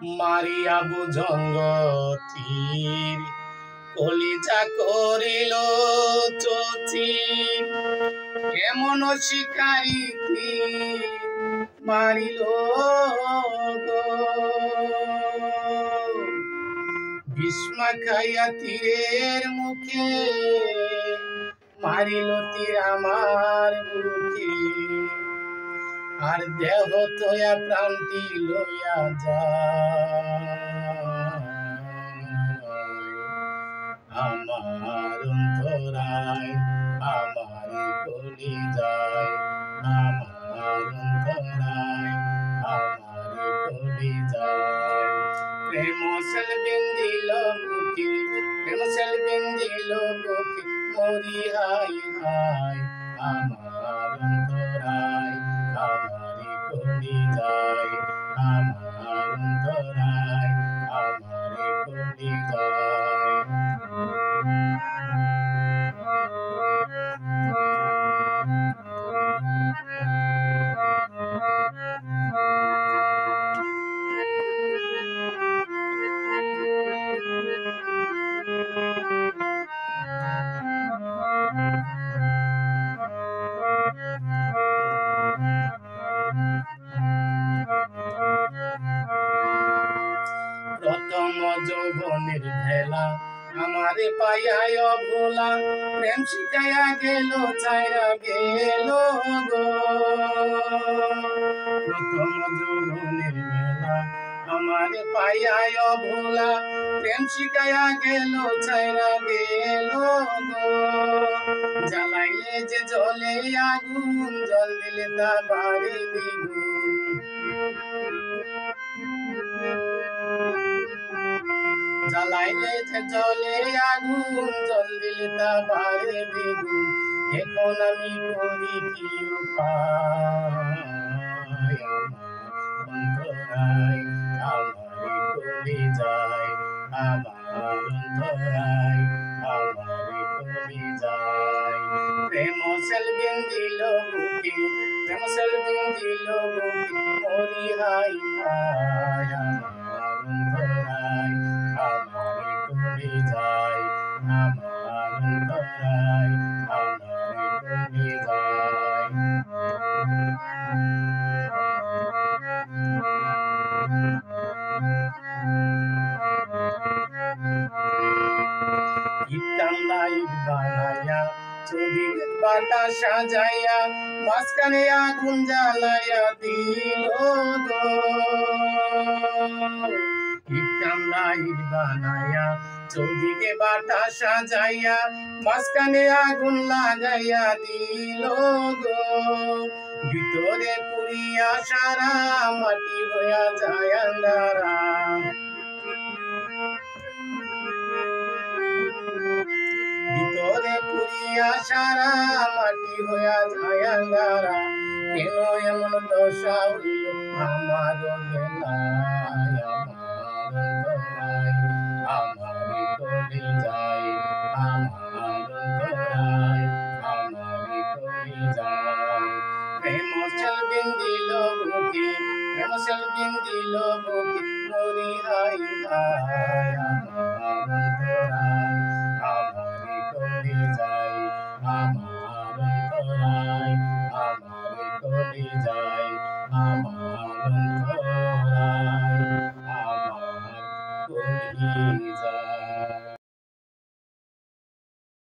মারিয়া বুঝঙ্গ তীর কলিজা করিল চচির এমন শিকারী তীর মারিল গো বিস্মা খাইয়া তীরের মুখে মারিল তীর আমার বুকে আর দেহ তোয়া প্রাণটি লইয়া যায় আমার অন্তরায় আমার কলিজায় আমার অন্তরায় আমার কলিজায় প্রেম সেল বিন্দিল বুকে প্রেম সেল বিন্দিল বুকে মরি হাই হাই আমার অন্তরায় আমার কলিজায় আমার অন্তরায় আমার কলিজায় প্রথম যৌবনের ভেলা আমারে পাইয়ায় ভোলা প্রেম শিখাইয়া গেল চাইরা গেল গো প্রথম যৌবনের ভেলা আমারে পাইয়ায় ভোলা প্রেম শিখাইয়া গেল চাইরা গেল গো জ্বালাইলে যে জলে আগুন জল দিলে তা বাড়ি দ্বিগুণ জ্বালাইলে যে জলে আগুন জল দিলে তা বাড়ে দ্বিগুণ এখন আমি করি কি উপায় অন্তরায় আমার কলিজায় আমার অন্তরায় আমার কলিজায় প্রেম সেল বিন্দিল বুকে প্রেম সেল বিন্দিল বুকে মরি হাই হাই আমার অন্তরায় আমার কলিজায় আমার অন্তরায় আমার কলিজায় ইটাঙ্গা ইট বানায়া চোদিক বাটা সাজাইয়া মাঝখানে আগুন জ্বালাইয়া দিল গো ইটাঙ্গা ইট বানায়া চৌদিকে বাটা সাজাইয়া মাঝখানে আগুন লাগাইয়া দিল গো ভিতরে পুরিয়া সারা মাটি হইয়া যায় আন্ধারা ভিতরে পুরিয়া সারা মাটি হইয়া যায় আন্ধারা কেন এমন দশা হইল আমার বেলায় আমার কলিজায় আমার অন্তরায় আমার কলিজায় প্রেম সেল বিন্দিল বুকে প্রেম সেল বিন্দিল বুকে মরি হাই হাই আমার অন্তরায় আমার কলিজায় আমার অন্তরায় আমার কলিজায় আমার অন্তরায় আমার কলিজায়